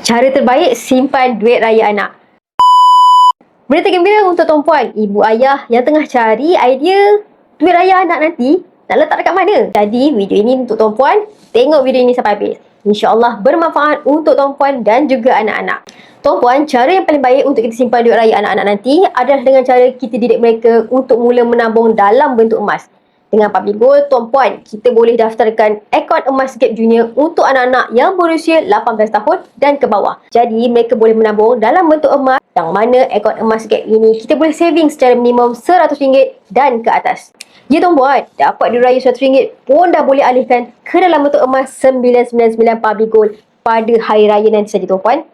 Cara terbaik simpan duit raya anak. Berita gembira untuk tuan-puan, ibu ayah yang tengah cari idea duit raya anak nanti nak letak dekat mana. Jadi video ini untuk tuan-puan, tengok video ini sampai habis. InsyaAllah bermanfaat untuk tuan-puan dan juga anak-anak. Tuan-puan, cara yang paling baik untuk kita simpan duit raya anak-anak nanti adalah dengan cara kita didik mereka untuk mula menabung dalam bentuk emas. Dengan Public Gold, tuan-puan, kita boleh daftarkan akaun emas Gap Junior untuk anak-anak yang berusia 18 tahun dan ke bawah. Jadi, mereka boleh menabung dalam bentuk emas, yang mana akaun emas Gap ini kita boleh saving secara minimum RM100 dan ke atas. Ya tuan-puan, dapat duit raya RM100 pun dah boleh alihkan ke dalam bentuk emas 999 Public Gold pada hari raya nanti saja tuan-puan.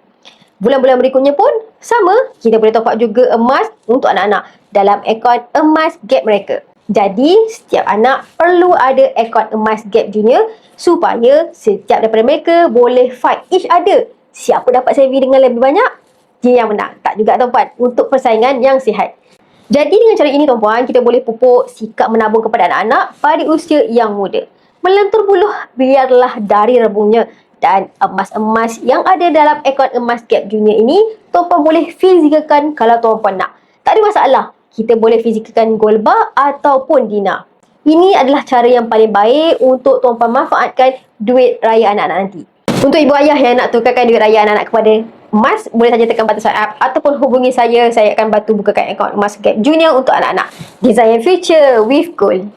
Bulan-bulan berikutnya pun sama, kita boleh top up juga emas untuk anak-anak dalam akaun emas Gap mereka. Jadi, setiap anak perlu ada akaun emas Gap Junior supaya setiap daripada mereka boleh fight each other. Siapa dapat saving dengan lebih banyak, dia yang menang. Tak juga tuan-puan, untuk persaingan yang sihat. Jadi dengan cara ini tuan-puan, kita boleh pupuk sikap menabung kepada anak-anak pada usia yang muda. Melentur buluh biarlah dari rebungnya. Dan emas-emas yang ada dalam akaun emas Gap Junior ini, tuan-puan boleh fizikkan kalau tuan-puan nak. Tak ada masalah. Kita boleh fizikkan gold bar ataupun dinar. Ini adalah cara yang paling baik untuk tuan-puan manfaatkan duit raya anak-anak nanti. Untuk ibu ayah yang nak tukarkan duit raya anak-anak kepada emas, boleh saja tekan button sign up ataupun hubungi saya akan bantu bukakan akaun emas Gap Junior untuk anak-anak. Design future with gold.